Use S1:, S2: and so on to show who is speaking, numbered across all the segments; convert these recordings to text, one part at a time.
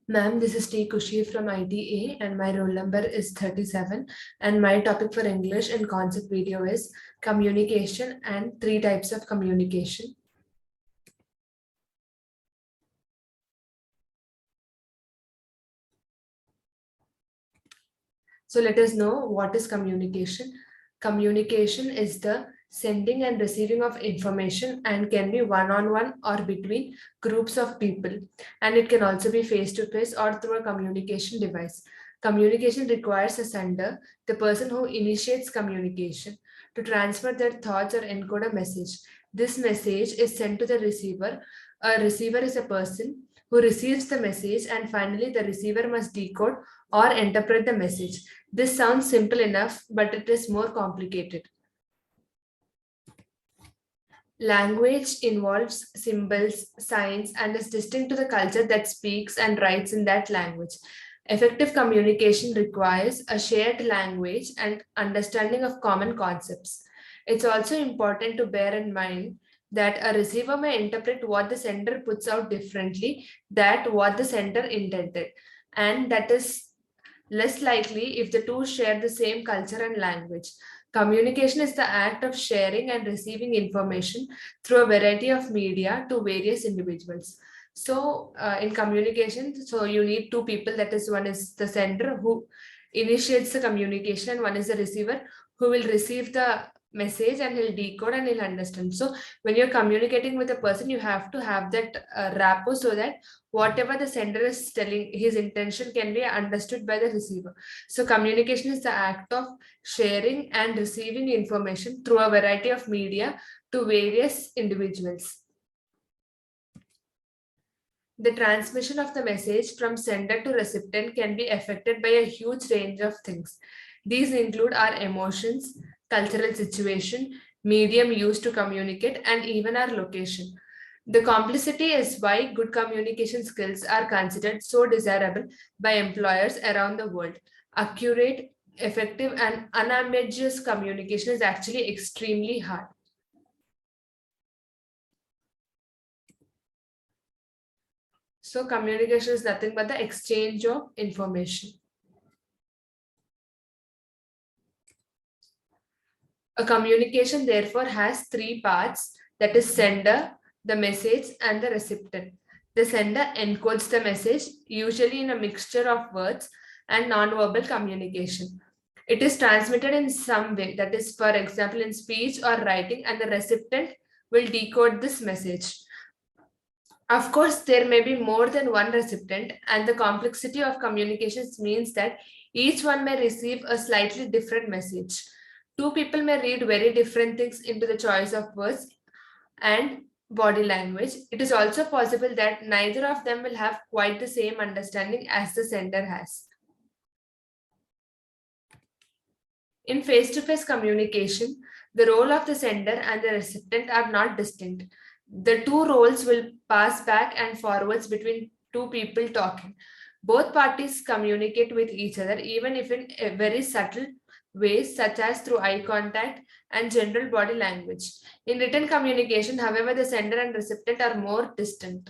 S1: Ma'am, this is T. Kushi from ITA and my roll number is 37 and my topic for English and concept video is communication and three types of communication. So let us know what is communication. Communication is the sending and receiving of information and can be one-on-one or between groups of people. And it can also be face-to-face or through a communication device. Communication requires a sender, the person who initiates communication, to transfer their thoughts or encode a message. This message is sent to the receiver. A receiver is a person who receives the message, and finally the receiver must decode or interpret the message. This sounds simple enough, but it is more complicated. Language involves symbols, signs, and is distinct to the culture that speaks and writes in that language. Effective communication requires a shared language and understanding of common concepts. It's also important to bear in mind that a receiver may interpret what the sender puts out differently than what the sender intended, and that is less likely if the two share the same culture and language. Communication is the act of sharing and receiving information through a variety of media to various individuals. So, in communication, so you need two people. That is, one is the sender who initiates the communication, and one is the receiver who will receive the message and he'll decode and he'll understand. So, when you're communicating with a person, you have to have that rapport so that whatever the sender is telling, his intention can be understood by the receiver. So communication is the act of sharing and receiving information through a variety of media to various individuals. The transmission of the message from sender to recipient can be affected by a huge range of things. These include our emotions, cultural situation, medium used to communicate, and even our location. The complicity is why good communication skills are considered so desirable by employers around the world. Accurate, effective, and unambiguous communication is actually extremely hard. So, communication is nothing but the exchange of information. A communication, therefore, has three parts, that is, sender, the message, and the recipient. The sender encodes the message, usually in a mixture of words and non-verbal communication. It is transmitted in some way, that is, for example, in speech or writing, and the recipient will decode this message. Of course, there may be more than one recipient, and the complexity of communications means that each one may receive a slightly different message. Two people may read very different things into the choice of words and body language. It is also possible that neither of them will have quite the same understanding as the sender has. In face-to-face communication, the role of the sender and the recipient are not distinct. The two roles will pass back and forwards between two people talking. Both parties communicate with each other, even if in a very subtle ways, such as through eye contact and general body language. In written communication, however, the sender and recipient are more distant.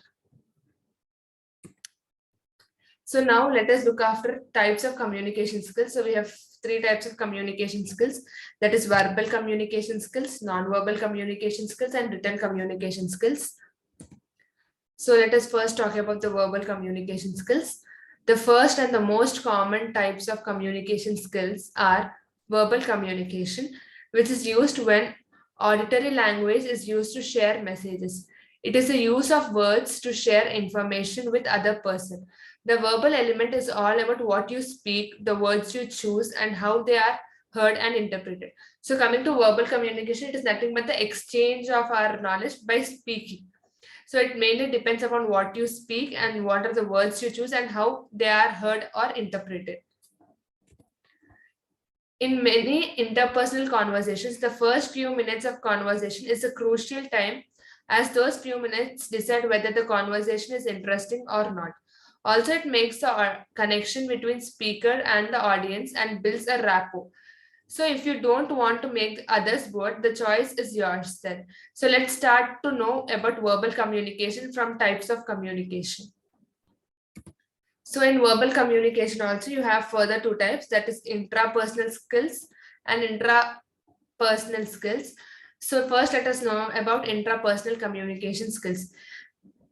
S1: So now let us look after types of communication skills. So we have three types of communication skills, that is verbal communication skills, non-verbal communication skills, and written communication skills. So let us first talk about the verbal communication skills. The first and the most common types of communication skills are verbal communication, which is used when auditory language is used to share messages. It is the use of words to share information with other person. The verbal element is all about what you speak, the words you choose, and how they are heard and interpreted. So coming to verbal communication, it is nothing but the exchange of our knowledge by speaking. So it mainly depends upon what you speak and what are the words you choose and how they are heard or interpreted. In many interpersonal conversations, the first few minutes of conversation is a crucial time, as those few minutes decide whether the conversation is interesting or not. Also, it makes the connection between speaker and the audience and builds a rapport. So if you don't want to make others bored, the choice is yours then. So let's start to know about verbal communication from types of communication. So in verbal communication also, you have further two types, that is intrapersonal skills and intrapersonal skills. So first let us know about intrapersonal communication skills.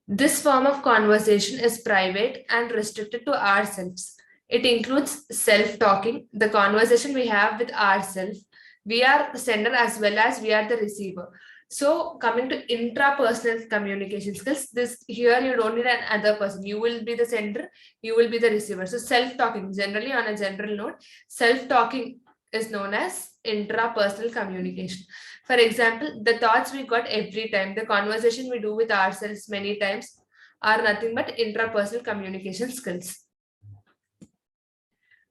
S1: This form of conversation is private and restricted to ourselves. It includes self-talking, the conversation we have with ourselves. We are the sender as well as we are the receiver. So coming to intrapersonal communication skills, this here you don't need another person. You will be the sender, you will be the receiver. So self-talking, generally on a general note, self-talking is known as intrapersonal communication. For example, the thoughts we got every time, the conversation we do with ourselves many times are nothing but intrapersonal communication skills.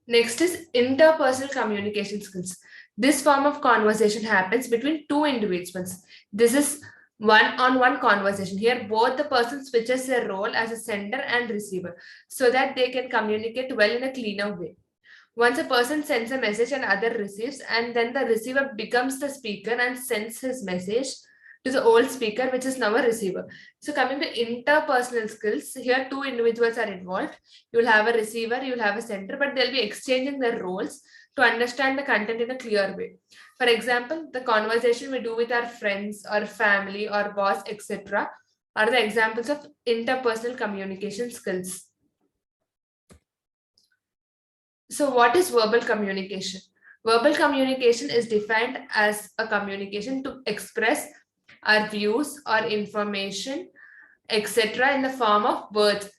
S1: Next is interpersonal communication skills. This form of conversation happens between two individuals. This is one-on-one conversation. Here, both the person switches their role as a sender and receiver so that they can communicate well in a cleaner way. Once a person sends a message and other receives, and then the receiver becomes the speaker and sends his message to the old speaker, which is now a receiver. So coming to interpersonal skills, here two individuals are involved. You will have a receiver, you will have a sender, but they'll be exchanging their roles to understand the content in a clear way. For example, the conversation we do with our friends or family or boss, etc., are the examples of interpersonal communication skills. So what is verbal communication? Verbal communication is defined as a communication to express our views or information, etc., in the form of words,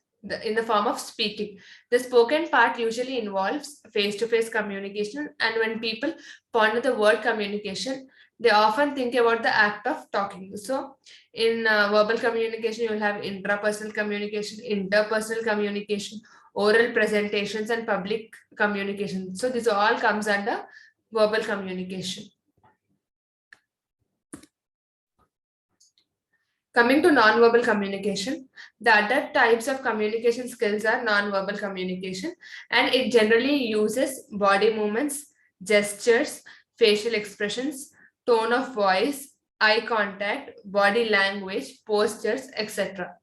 S1: in the form of speaking. The spoken part usually involves face-to-face communication, and when people ponder the word communication, they often think about the act of talking. So in verbal communication, you will have intrapersonal communication, interpersonal communication, oral presentations, and public communication. So this all comes under verbal communication. Coming to non-verbal communication, the other types of communication skills are non-verbal communication, and it generally uses body movements, gestures, facial expressions, tone of voice, eye contact, body language, postures, etc.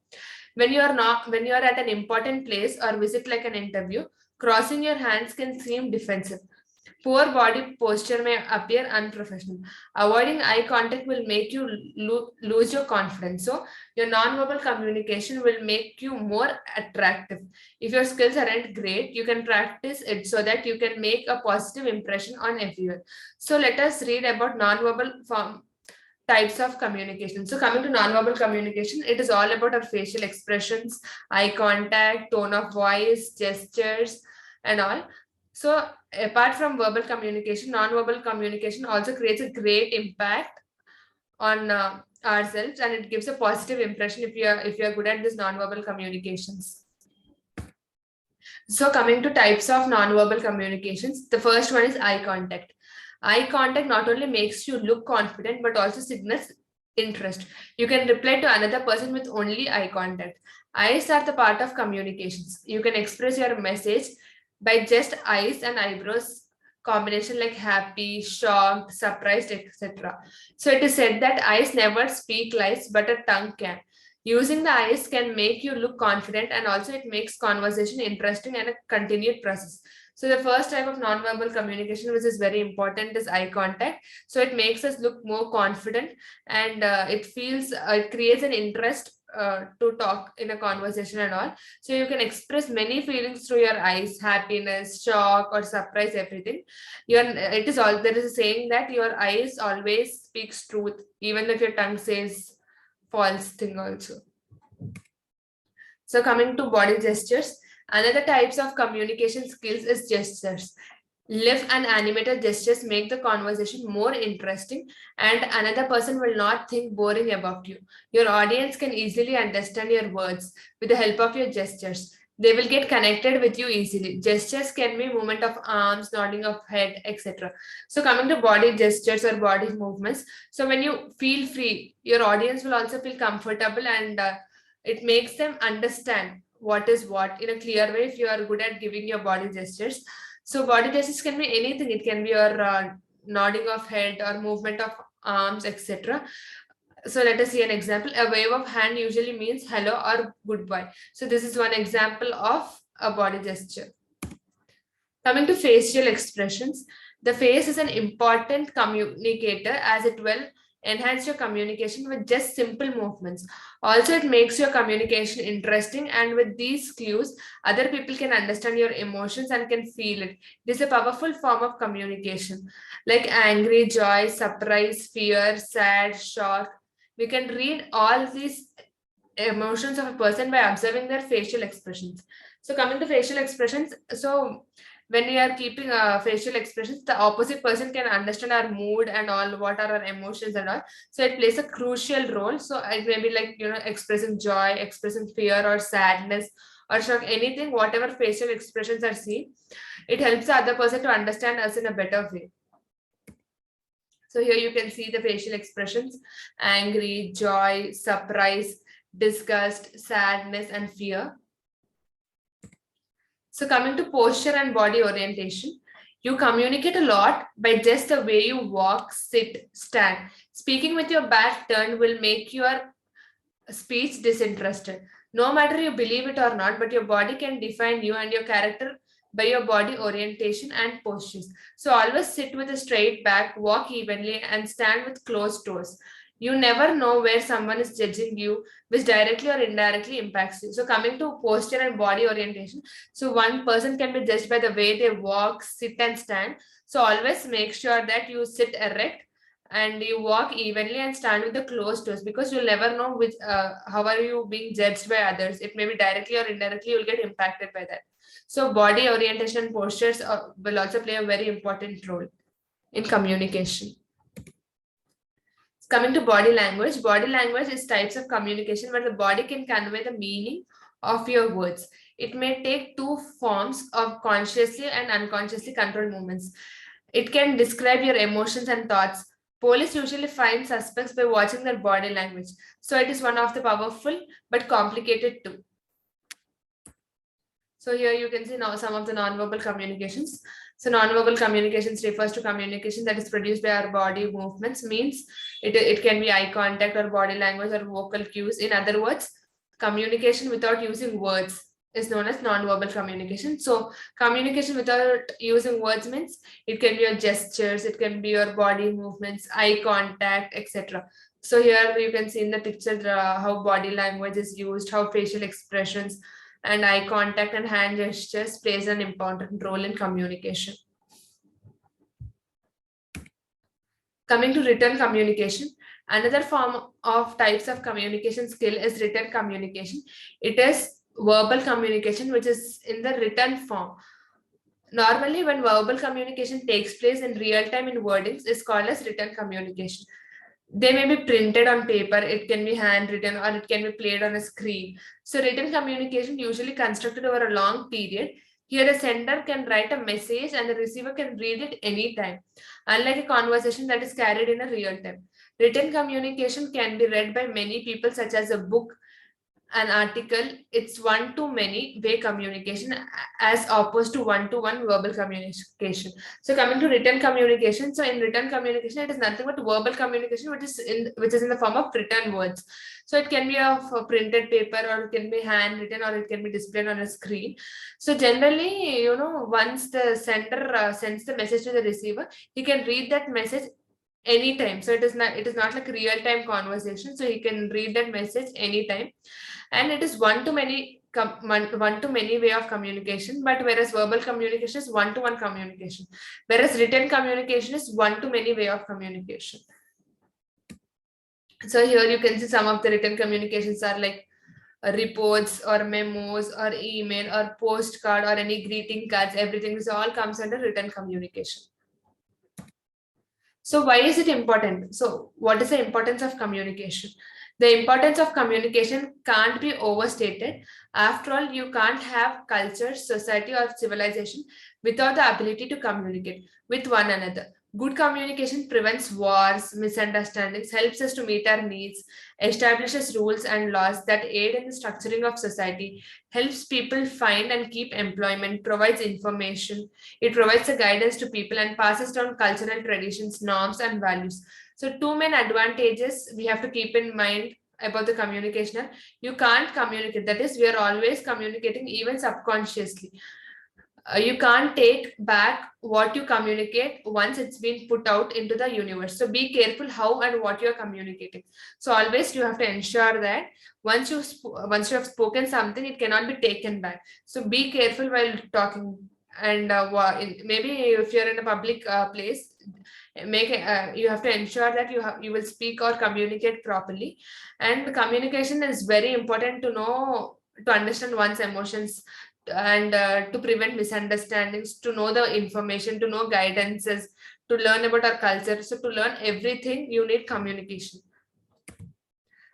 S1: When you are at an important place or visit like an interview, crossing your hands can seem defensive. Poor body posture may appear unprofessional. Avoiding eye contact will make you lose your confidence. So, your nonverbal communication will make you more attractive. If your skills aren't great, you can practice it so that you can make a positive impression on everyone. So, let us read about nonverbal types of communication. So, coming to nonverbal communication, it is all about our facial expressions, eye contact, tone of voice, gestures, and all. So apart from verbal communication, non-verbal communication also creates a great impact on ourselves, and it gives a positive impression if you are good at this non-verbal communications. So coming to types of non-verbal communications, the first one is eye contact. Eye contact not only makes you look confident but also signals interest. You can reply to another person with only eye contact. Eyes are the part of communications. You can express your message by just eyes and eyebrows combination like happy, shocked, surprised, etc. So it is said that eyes never speak lies, but a tongue can. Using the eyes can make you look confident, and also it makes conversation interesting and a continued process. So the first type of non-verbal communication, which is very important, is eye contact. So it makes us look more confident, and it creates an interest to talk in a conversation and all. So you can express many feelings through your eyes: happiness, shock, or surprise, everything. There is a saying that your eyes always speaks truth, even if your tongue says false thing also. So coming to body gestures, another types of communication skills is gestures. Live and animated gestures make the conversation more interesting, and another person will not think boring about you. Your audience can easily understand your words with the help of your gestures. They will get connected with you easily. Gestures can be movement of arms, nodding of head, etc. So coming to body gestures or body movements. So when you feel free, your audience will also feel comfortable, and it makes them understand what is what in a clear way if you are good at giving your body gestures. So body gestures can be anything. It can be your nodding of head or movement of arms, etc. So let us see an example. A wave of hand usually means hello or goodbye. So this is one example of a body gesture. Coming to facial expressions, the face is an important communicator as it will enhance your communication with just simple movements. Also, it makes your communication interesting, and with these clues, other people can understand your emotions and can feel it. It is a powerful form of communication, like angry, joy, surprise, fear, sad, shock. We can read all these emotions of a person by observing their facial expressions. So coming to facial expressions, so when we are keeping facial expressions, the opposite person can understand our mood and all, what are our emotions and all. So it plays a crucial role. So it may be like, expressing joy, expressing fear or sadness or shock, anything, whatever facial expressions are seen, it helps the other person to understand us in a better way. So here you can see the facial expressions: angry, joy, surprise, disgust, sadness, and fear. So coming to posture and body orientation, you communicate a lot by just the way you walk, sit, stand. Speaking with your back turned will make your speech disinterested. No matter you believe it or not, but your body can define you and your character by your body orientation and postures. So always sit with a straight back, walk evenly, and stand with closed doors. You never know where someone is judging you, which directly or indirectly impacts you. So coming to posture and body orientation, so one person can be judged by the way they walk, sit, and stand. So always make sure that you sit erect and you walk evenly and stand with the closed doors, because you'll never know which how are you being judged by others. It may be directly or indirectly you'll get impacted by that. So body orientation postures will also play a very important role in communication. Coming to body language is types of communication where the body can convey the meaning of your words. It may take two forms of consciously and unconsciously controlled movements. It can describe your emotions and thoughts. Police usually find suspects by watching their body language. So it is one of the powerful but complicated too. So here you can see now some of the nonverbal communications. So nonverbal communications refers to communication that is produced by our body movements, means it can be eye contact or body language or vocal cues. In other words, communication without using words is known as nonverbal communication. So communication without using words means it can be your gestures, it can be your body movements, eye contact, etc. So here you can see in the picture how body language is used, how facial expressions and eye contact and hand gestures plays an important role in communication. Coming to written communication, another form of types of communication skill is written communication. It is verbal communication which is in the written form. Normally, when verbal communication takes place in real time in wordings, is called as written communication. They may be printed on paper, it can be handwritten, or it can be played on a screen. So written communication usually constructed over a long period. Here the sender can write a message and the receiver can read it anytime, unlike a conversation that is carried in a real time. Written communication can be read by many people, such as a book, an article. It's one-to-many way communication as opposed to one-to-one verbal communication. So coming to written communication, so in written communication, it is nothing but verbal communication, which is in the form of written words. So it can be of a printed paper, or it can be handwritten, or it can be displayed on a screen. So generally, once the sender sends the message to the receiver, he can read that message anytime. So it is not like real-time conversation. So he can read that message anytime, and it is one-to-many way of communication. But whereas verbal communication is one-to-one communication, whereas written communication is one-to-many way of communication. So here you can see some of the written communications are like reports or memos or email or postcard or any greeting cards. Everything is all comes under written communication. So why is it important? So what is the importance of communication? The importance of communication can't be overstated. After all, you can't have culture, society, or civilization without the ability to communicate with one another. Good communication prevents wars, misunderstandings, helps us to meet our needs, establishes rules and laws that aid in the structuring of society, helps people find and keep employment, provides information. It provides a guidance to people and passes down cultural traditions, norms, and values. So two main advantages we have to keep in mind about the communication, you can't communicate. That is, we are always communicating, even subconsciously. You can't take back what you communicate once it's been put out into the universe. So be careful how and what you're communicating. So always you have to ensure that once you have spoken something, it cannot be taken back. So be careful while talking. And maybe if you're in a public place, you have to ensure that you will speak or communicate properly. And communication is very important to know, to understand one's emotions, and to prevent misunderstandings, to know the information, to know guidances, to learn about our culture. So to learn everything, you need communication.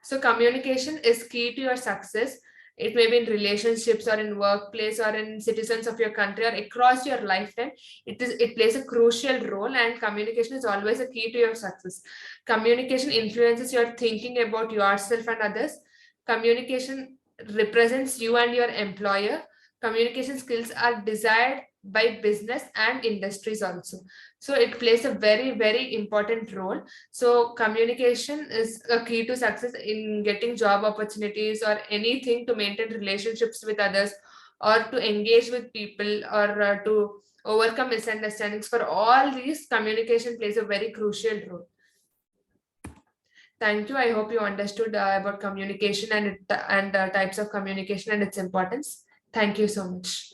S1: So communication is key to your success. It may be in relationships or in workplace or in citizens of your country or across your lifetime. It plays a crucial role, and communication is always a key to your success. Communication influences your thinking about yourself and others. Communication represents you and your employer. Communication skills are desired by business and industries also. So it plays a very, very important role. So communication is a key to success in getting job opportunities or anything, to maintain relationships with others, or to engage with people, or to overcome misunderstandings. For all these, communication plays a very crucial role. Thank you. I hope you understood about communication and types of communication and its importance. Thank you so much.